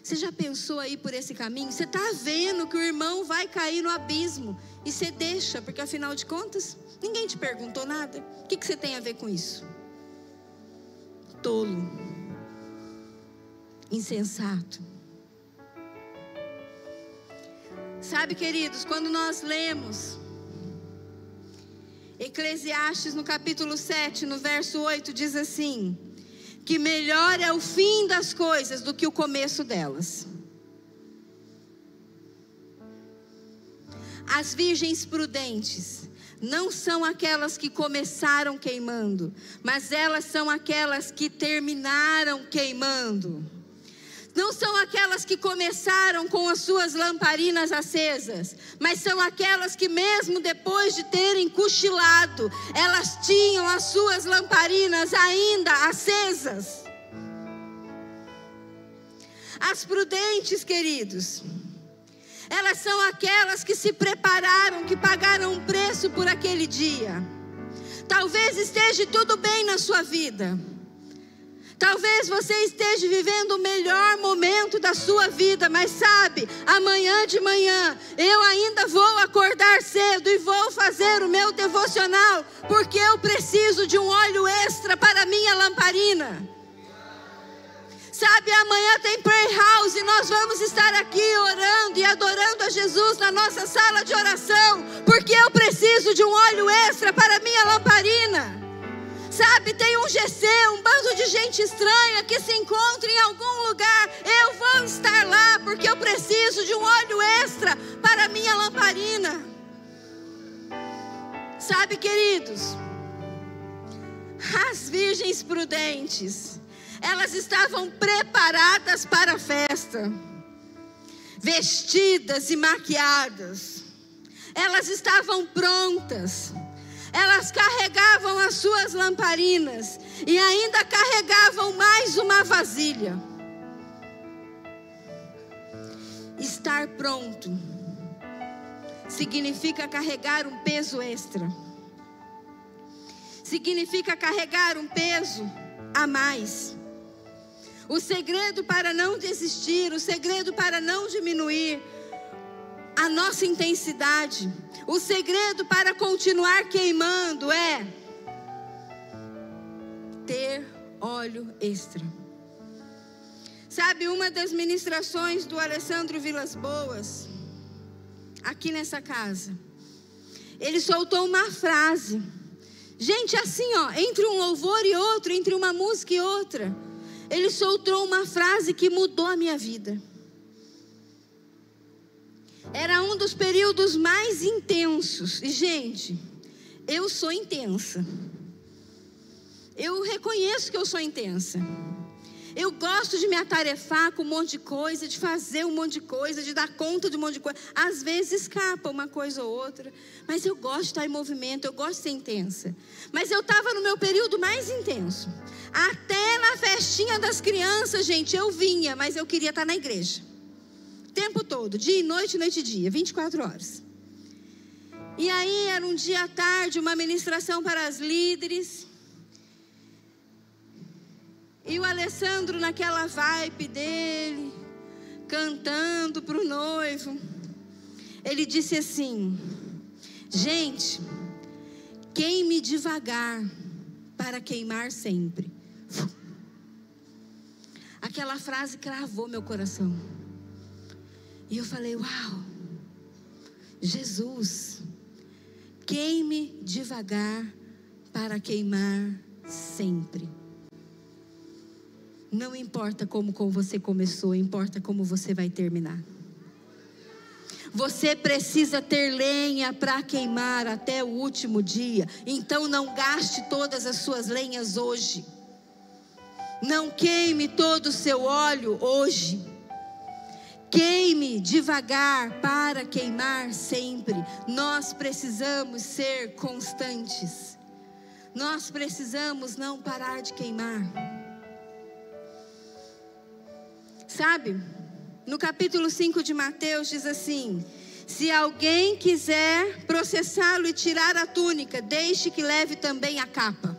Você já pensou aí por esse caminho? Você está vendo que o irmão vai cair no abismo e você deixa, porque afinal de contas, ninguém te perguntou nada. O que você tem a ver com isso? Tolo, insensato. Sabe, queridos, quando nós lemos Eclesiastes no capítulo 7, no verso 8, diz assim: que melhor é o fim das coisas do que o começo delas. As virgens prudentes não são aquelas que começaram queimando, mas elas são aquelas que terminaram queimando. Não são aquelas que começaram com as suas lamparinas acesas, mas são aquelas que mesmo depois de terem cochilado, elas tinham as suas lamparinas ainda acesas. As prudentes, queridos, elas são aquelas que se prepararam, que pagaram um preço por aquele dia. Talvez esteja tudo bem na sua vida. Talvez você esteja vivendo o melhor momento da sua vida, mas sabe, amanhã de manhã eu ainda vou acordar cedo e vou fazer o meu devocional, porque eu preciso de um óleo extra para a minha lamparina. Sabe, amanhã tem prayer house e nós vamos estar aqui orando e adorando a Jesus na nossa sala de oração, porque eu preciso de um óleo extra para a minha lamparina. Sabe, tem um GC, um bando de gente estranha que se encontra em algum lugar. Eu vou estar lá porque eu preciso de um óleo extra para a minha lamparina. Sabe, queridos, as virgens prudentes, elas estavam preparadas para a festa, vestidas e maquiadas. Elas estavam prontas. Elas carregavam as suas lamparinas e ainda carregavam mais uma vasilha. Estar pronto significa carregar um peso extra. Significa carregar um peso a mais. O segredo para não desistir, o segredo para não diminuir a nossa intensidade, o segredo para continuar queimando é ter óleo extra. Sabe, uma das ministrações do Alessandro Vilas Boas, aqui nessa casa, ele soltou uma frase. Gente, assim, entre um louvor e outro, entre uma música e outra, ele soltou uma frase que mudou a minha vida. Era um dos períodos mais intensos. E, gente, eu sou intensa. Eu reconheço que eu sou intensa. Eu gosto de me atarefar com um monte de coisa, de fazer um monte de coisa, de dar conta de um monte de coisa. Às vezes escapa uma coisa ou outra, mas eu gosto de estar em movimento, eu gosto de ser intensa. Mas eu estava no meu período mais intenso. Até na festinha das crianças, gente, eu vinha, mas eu queria estar na igreja. O tempo todo, dia e noite e dia, 24 horas. E aí era um dia à tarde, uma ministração para as líderes. E o Alessandro naquela vibe dele, cantando para o noivo. Ele disse assim: gente, queime devagar para queimar sempre. Aquela frase cravou meu coração. E eu falei: uau, Jesus, queime devagar para queimar sempre. Não importa como você começou, importa como você vai terminar. Você precisa ter lenha para queimar até o último dia. Então não gaste todas as suas lenhas hoje. Não queime todo o seu óleo hoje. Queime devagar para queimar sempre. Nós precisamos ser constantes. Nós precisamos não parar de queimar. Sabe, no capítulo 5 de Mateus diz assim: se alguém quiser processá-lo e tirar a túnica, deixe que leve também a capa.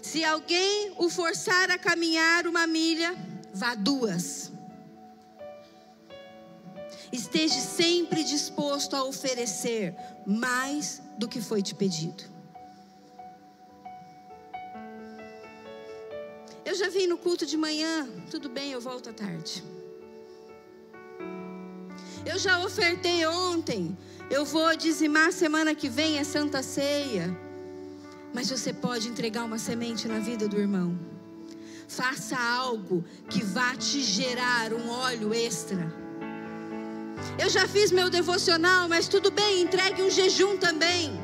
Se alguém o forçar a caminhar 1 milha, vá 2. Esteja sempre disposto a oferecer mais do que foi te pedido. Eu já vim no culto de manhã, tudo bem, eu volto à tarde. Eu já ofertei ontem, eu vou dizimar semana que vem, é Santa Ceia. Mas você pode entregar uma semente na vida do irmão. Faça algo que vá te gerar um óleo extra. Eu já fiz meu devocional, mas tudo bem, entregue um jejum também.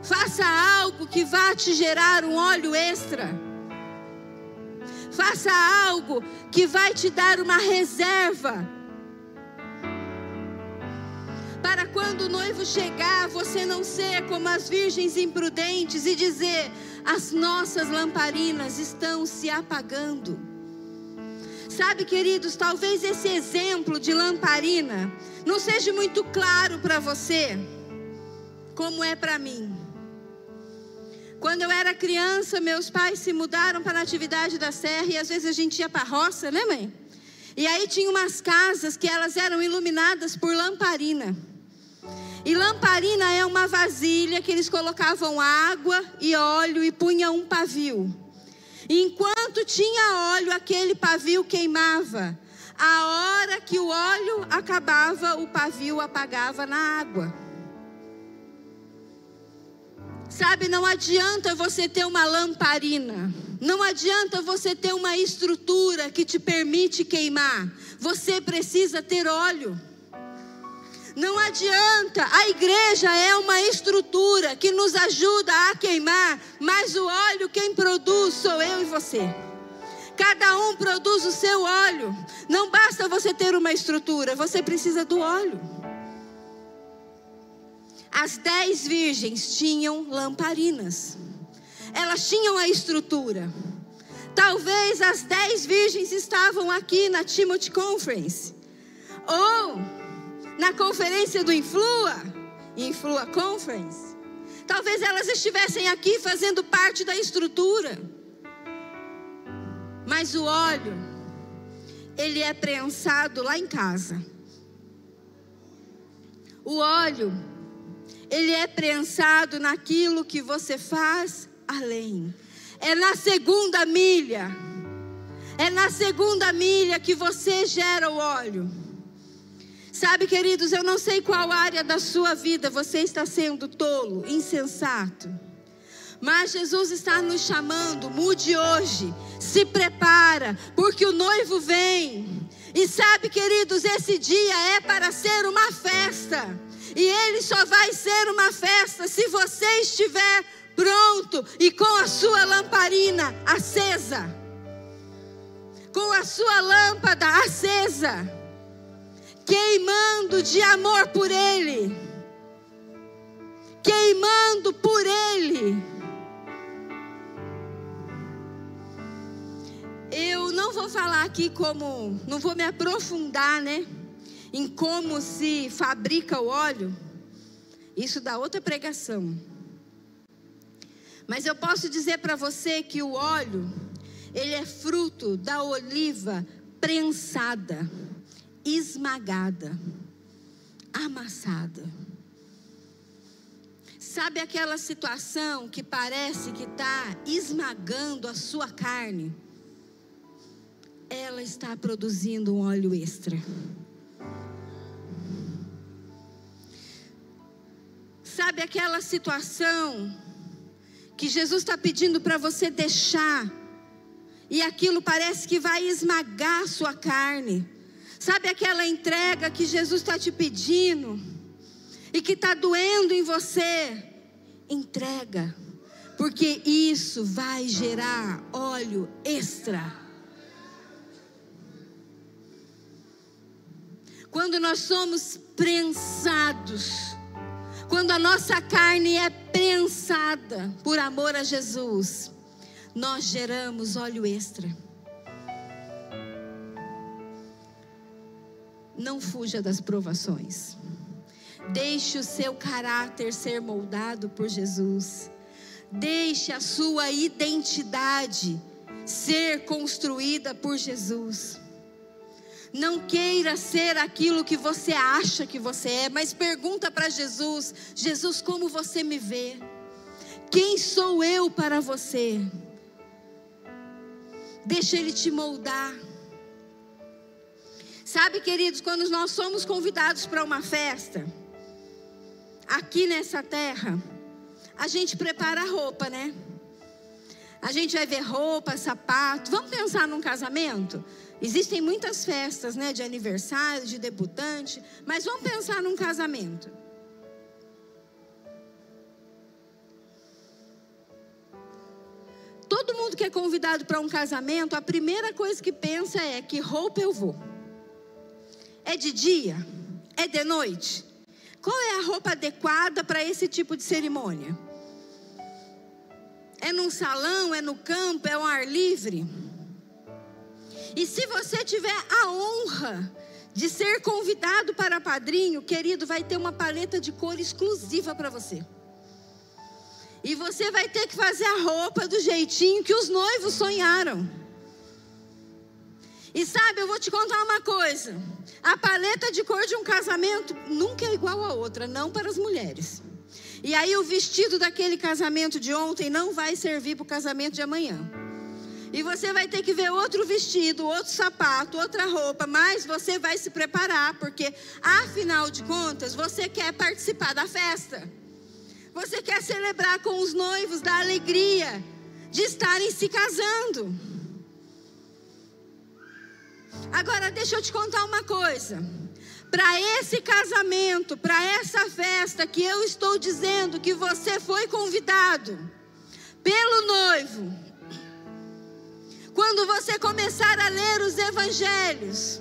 Faça algo que vá te gerar um óleo extra. Faça algo que vai te dar uma reserva. Para quando o noivo chegar, você não ser como as virgens imprudentes e dizer: as nossas lamparinas estão se apagando. Sabe, queridos, talvez esse exemplo de lamparina não seja muito claro para você, como é para mim. Quando eu era criança, meus pais se mudaram para a Natividade da Serra e às vezes a gente ia para a roça, né, mãe? E aí tinha umas casas que elas eram iluminadas por lamparina. E lamparina é uma vasilha que eles colocavam água e óleo e punham um pavio. E enquanto tinha óleo, aquele pavio queimava. A hora que o óleo acabava, o pavio apagava na água. Sabe, não adianta você ter uma lamparina. Não adianta você ter uma estrutura que te permite queimar. Você precisa ter óleo. Não adianta, a igreja é uma estrutura que nos ajuda a queimar, mas o óleo quem produz sou eu e você. Cada um produz o seu óleo. Não basta você ter uma estrutura, você precisa do óleo. As 10 virgens tinham lamparinas. Elas tinham a estrutura. Talvez as 10 virgens estavam aqui na Timothy Conference. Ou na conferência do Influa Conference. Talvez elas estivessem aqui fazendo parte da estrutura. Mas o óleo, ele é prensado lá em casa. O óleo, ele é prensado naquilo que você faz além. É na segunda milha. É na segunda milha que você gera o óleo. Sabe, queridos, eu não sei qual área da sua vida você está sendo tolo, insensato. Mas Jesus está nos chamando, mude hoje, se prepara, porque o noivo vem. E sabe, queridos, esse dia é para ser uma festa. E ele só vai ser uma festa se você estiver pronto e com a sua lamparina acesa. Com a sua lâmpada acesa. Queimando de amor por ele. Queimando por ele. Eu não vou falar aqui não vou me aprofundar, né, em como se fabrica o óleo. Isso dá outra pregação. Mas eu posso dizer para você que o óleo, ele é fruto da oliva prensada, esmagada, amassada. Sabe aquela situação que parece que está esmagando a sua carne? Ela está produzindo um óleo extra. Sabe aquela situação que Jesus está pedindo para você deixar, e aquilo parece que vai esmagar a sua carne? Sabe aquela entrega que Jesus está te pedindo e que está doendo em você? Entrega, porque isso vai gerar óleo extra. Quando nós somos prensados, quando a nossa carne é prensada por amor a Jesus, nós geramos óleo extra. Não fuja das provações. Deixe o seu caráter ser moldado por Jesus. Deixe a sua identidade ser construída por Jesus. Não queira ser aquilo que você acha que você é, mas pergunta para Jesus: Jesus, como você me vê? Quem sou eu para você? Deixa Ele te moldar. Sabe, queridos, quando nós somos convidados para uma festa, aqui nessa terra, a gente prepara a roupa, né? A gente vai ver roupa, sapato. Vamos pensar num casamento? Existem muitas festas, né, de aniversário, de debutante, mas vamos pensar num casamento. Todo mundo que é convidado para um casamento, a primeira coisa que pensa é: que roupa eu vou? É de dia? É de noite? Qual é a roupa adequada para esse tipo de cerimônia? É num salão? É no campo? É ao ar livre? E se você tiver a honra de ser convidado para padrinho, querido, vai ter uma paleta de cor exclusiva para você. E você vai ter que fazer a roupa do jeitinho que os noivos sonharam. E sabe, eu vou te contar uma coisa: a paleta de cor de um casamento nunca é igual a outra, não para as mulheres. E aí o vestido daquele casamento de ontem não vai servir para o casamento de amanhã. E você vai ter que ver outro vestido, outro sapato, outra roupa, mas você vai se preparar, porque afinal de contas você quer participar da festa. Você quer celebrar com os noivos da alegria de estarem se casando. Agora deixa eu te contar uma coisa. Para esse casamento, para essa festa que eu estou dizendo que você foi convidado pelo noivo, quando você começar a ler os evangelhos,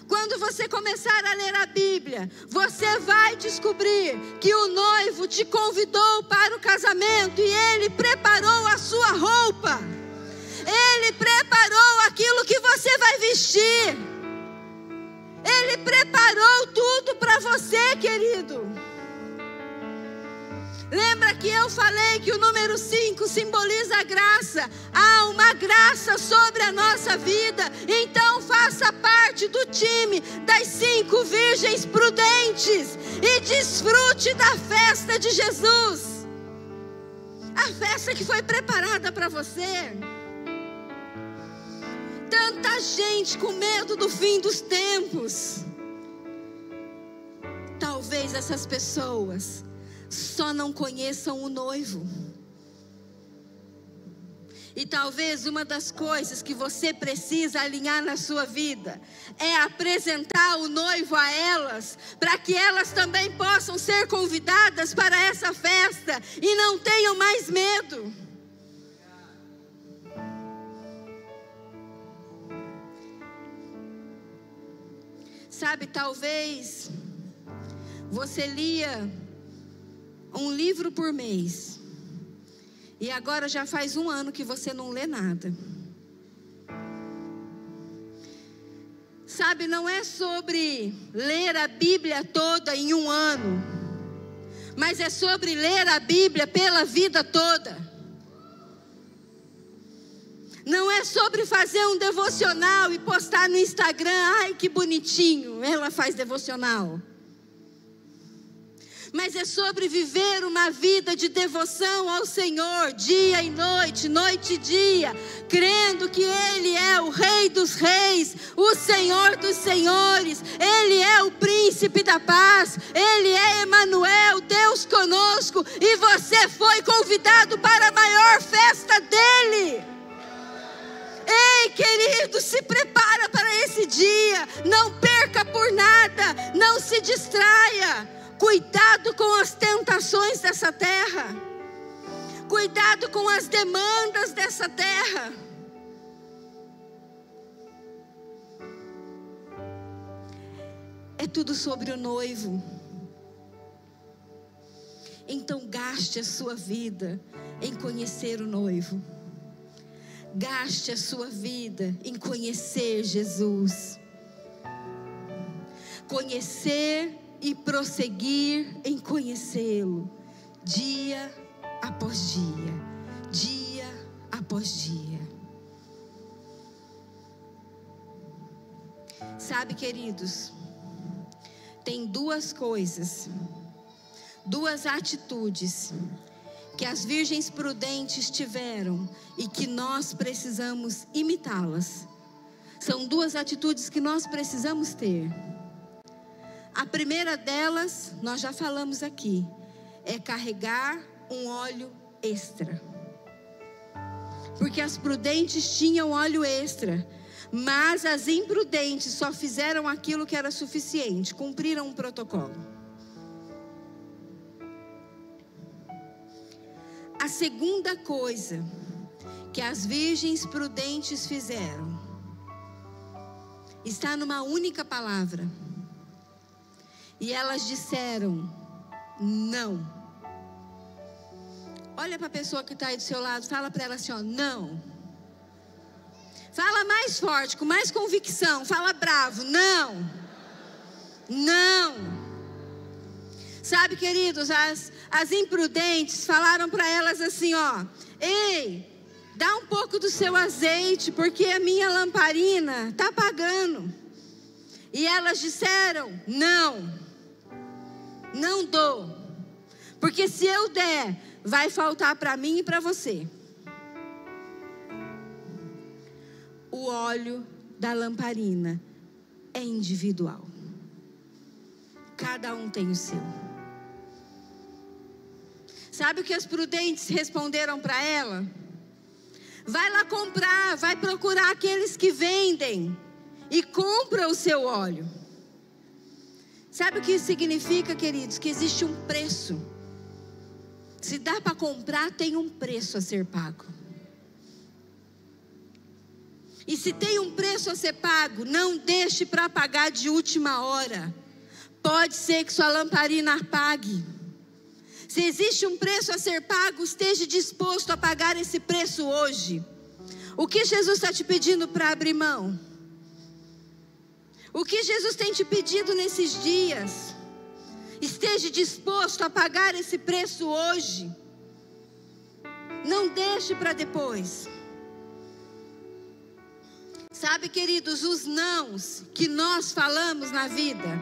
quando você começar a ler a Bíblia, você vai descobrir que o noivo te convidou para o casamento e ele preparou a sua roupa. Ele preparou aquilo que você vai vestir. Ele preparou tudo para você, querido. Lembra que eu falei que o número 5 simboliza a graça? Há uma graça sobre a nossa vida. Então faça parte do time das 5 virgens prudentes e desfrute da festa de Jesus. A festa que foi preparada para você. Tanta gente com medo do fim dos tempos. Talvez essas pessoas só não conheçam o noivo. E talvez uma das coisas que você precisa alinhar na sua vida é apresentar o noivo a elas, para que elas também possam ser convidadas para essa festa e não tenham mais medo. Sabe, talvez você lia um livro por mês e agora já faz 1 ano que você não lê nada. Sabe, não é sobre ler a Bíblia toda em 1 ano, mas é sobre ler a Bíblia pela vida toda. Não é sobre fazer um devocional e postar no Instagram, ai que bonitinho, ela faz devocional. Mas é sobre viver uma vida de devoção ao Senhor, dia e noite, noite e dia, crendo que Ele é o Rei dos Reis, o Senhor dos Senhores, Ele é o Príncipe da Paz, Ele é Emanuel, Deus conosco, e você foi convidado para a maior festa dEle. Ei, querido, se prepara para esse dia, não perca por nada, não se distraia. Cuidado com as tentações dessa terra, cuidado com as demandas dessa terra. É tudo sobre o noivo. Então gaste a sua vida em conhecer o noivo. Gaste a sua vida em conhecer Jesus. Conhecer e prosseguir em conhecê-lo, dia após dia, dia após dia. Sabe, queridos, tem 2 coisas, 2 atitudes que as virgens prudentes tiveram e que nós precisamos imitá-las. São 2 atitudes que nós precisamos ter. A primeira delas, nós já falamos aqui, é carregar um óleo extra. Porque as prudentes tinham óleo extra, mas as imprudentes só fizeram aquilo que era suficiente, cumpriram um protocolo. A segunda coisa que as virgens prudentes fizeram está numa única palavra. E elas disseram não. Olha para a pessoa que está aí do seu lado, fala para ela assim, ó, não. Fala mais forte, com mais convicção, fala bravo, não. Não. Sabe, queridos, as imprudentes falaram para elas assim, ó, ei, dá um pouco do seu azeite, porque a minha lamparina está apagando. E elas disseram, não. Não dou, porque se eu der, vai faltar para mim e para você. O óleo da lamparina é individual. Cada um tem o seu. Sabe o que as prudentes responderam para ela? Vai lá comprar, vai procurar aqueles que vendem e compra o seu óleo. Sabe o que isso significa, queridos? Que existe um preço. Se dá para comprar, tem um preço a ser pago. E se tem um preço a ser pago, não deixe para pagar de última hora. Pode ser que sua lamparina apague. Se existe um preço a ser pago, esteja disposto a pagar esse preço hoje. O que Jesus está te pedindo para abrir mão? O que Jesus tem te pedido nesses dias? Esteja disposto a pagar esse preço hoje. Não deixe para depois. Sabe, queridos, os nãos que nós falamos na vida,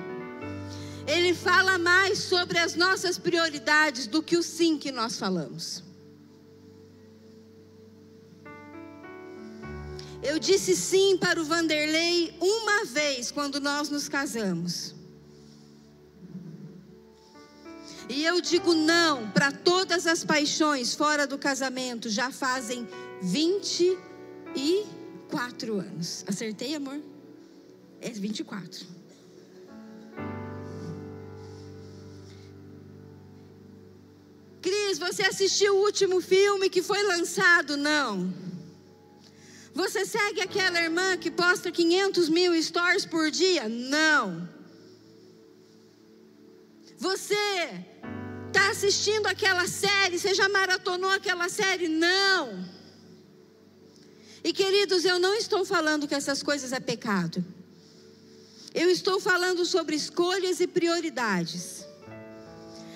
ele fala mais sobre as nossas prioridades do que o sim que nós falamos. Eu disse sim para o Vanderlei uma vez quando nós nos casamos. E eu digo não para todas as paixões fora do casamento. Já fazem 24 anos. Acertei, amor? É 24. Cris, você assistiu o último filme que foi lançado? Não. Você segue aquela irmã que posta 500 mil stories por dia? Não. Você está assistindo aquela série? Você já maratonou aquela série? Não. E queridos, eu não estou falando que essas coisas é pecado. Eu estou falando sobre escolhas e prioridades.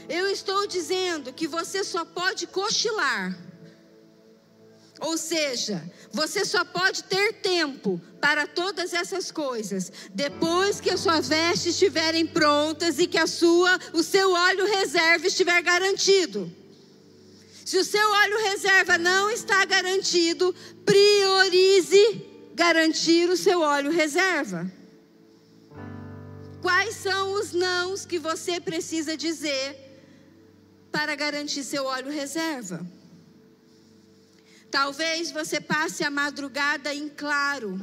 Eu estou dizendo que você só pode cochilar. Ou seja, você só pode ter tempo para todas essas coisas depois que as suas vestes estiverem prontas e que o seu óleo reserva estiver garantido. Se o seu óleo reserva não está garantido, priorize garantir o seu óleo reserva. Quais são os nãos que você precisa dizer para garantir seu óleo reserva? Talvez você passe a madrugada em claro,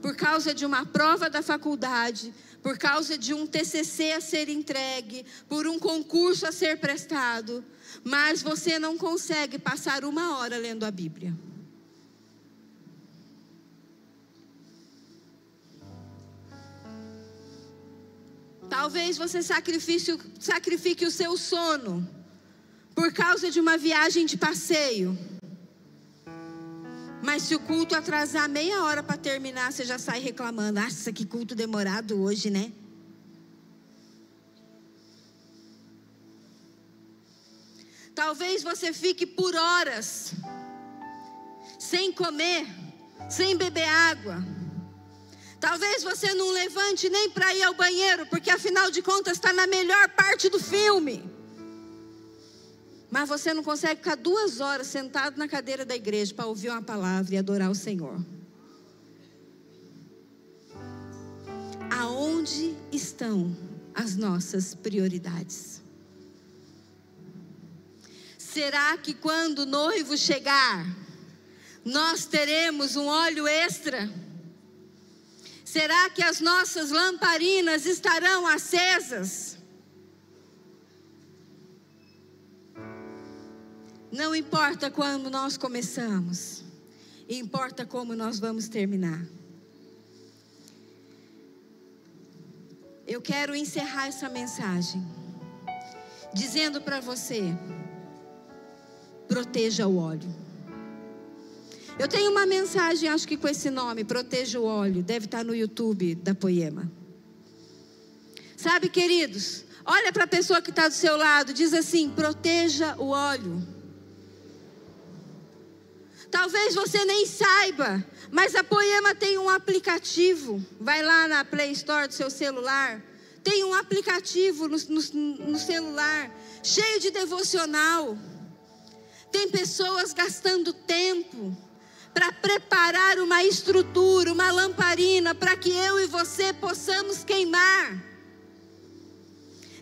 por causa de uma prova da faculdade, por causa de um TCC a ser entregue, por um concurso a ser prestado, mas você não consegue passar 1 hora lendo a Bíblia. Talvez você sacrifique o seu sono, por causa de uma viagem de passeio. Mas se o culto atrasar meia hora para terminar, você já sai reclamando. Nossa, que culto demorado hoje, né? Talvez você fique por horas sem comer, sem beber água. Talvez você não levante nem para ir ao banheiro, porque afinal de contas está na melhor parte do filme. Mas você não consegue ficar 2 horas sentado na cadeira da igreja para ouvir uma palavra e adorar o Senhor. Aonde estão as nossas prioridades? Será que quando o noivo chegar, nós teremos um óleo extra? Será que as nossas lamparinas estarão acesas? Não importa quando nós começamos, importa como nós vamos terminar. Eu quero encerrar essa mensagem dizendo para você: proteja o óleo. Eu tenho uma mensagem, acho que com esse nome, Proteja o Óleo, deve estar no YouTube da Poema. Sabe, queridos, olha para a pessoa que está do seu lado, diz assim: proteja o óleo. Talvez você nem saiba, mas a Poema tem um aplicativo. Vai lá na Play Store do seu celular. Tem um aplicativo no celular, cheio de devocional. Tem pessoas gastando tempo para preparar uma estrutura, uma lamparina, para que eu e você possamos queimar.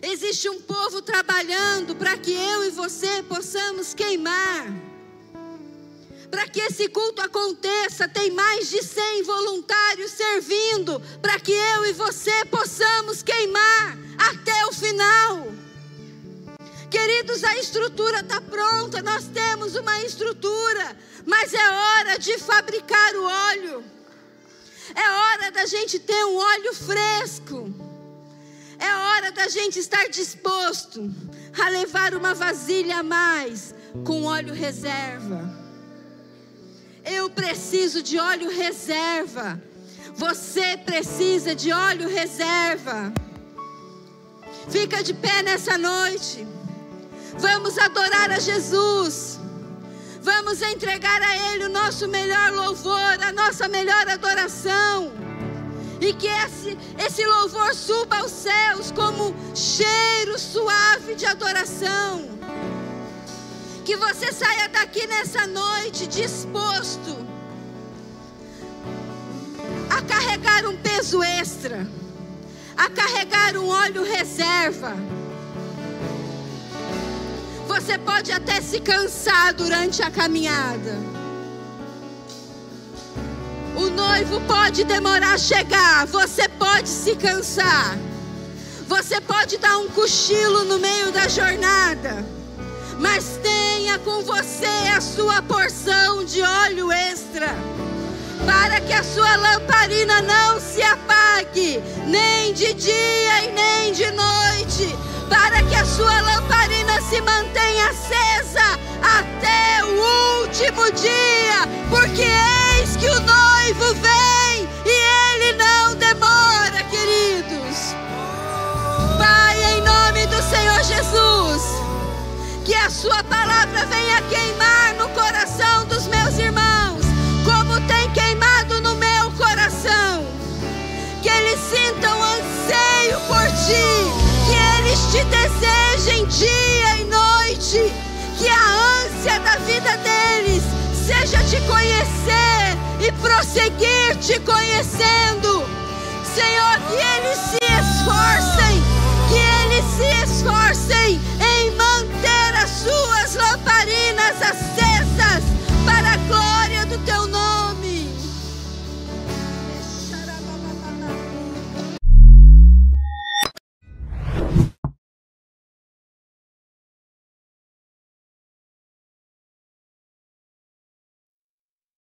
Existe um povo trabalhando para que eu e você possamos queimar. Para que esse culto aconteça, tem mais de 100 voluntários servindo, para que eu e você possamos queimar até o final. Queridos, a estrutura está pronta, nós temos uma estrutura, mas é hora de fabricar o óleo. É hora da gente ter um óleo fresco. É hora da gente estar disposto a levar uma vasilha a mais com óleo reserva. Eu preciso de óleo reserva. Você precisa de óleo reserva. Fica de pé nessa noite. Vamos adorar a Jesus. Vamos entregar a Ele o nosso melhor louvor, a nossa melhor adoração. E que esse louvor suba aos céus como cheiro suave de adoração. Que você saia daqui nessa noite disposto a carregar um peso extra, a carregar um óleo reserva, Você pode até se cansar durante a caminhada. O noivo pode demorar a chegar. Você pode se cansar. Você pode dar um cochilo no meio da jornada. Mas tenha com você a sua porção de óleo extra, para que a sua lamparina não se apague, nem de dia e nem de noite, para que a sua lamparina se mantenha acesa até o último dia, porque eis que o noivo vem e ele não demora, queridos. Pai, em nome do Senhor Jesus, que a sua palavra venha queimar no coração dos meus irmãos, como tem queimado no meu coração. Que eles sintam anseio por ti, que eles te desejem dia e noite, que a ânsia da vida deles seja te conhecer e prosseguir te conhecendo. Senhor, que eles se esforcem em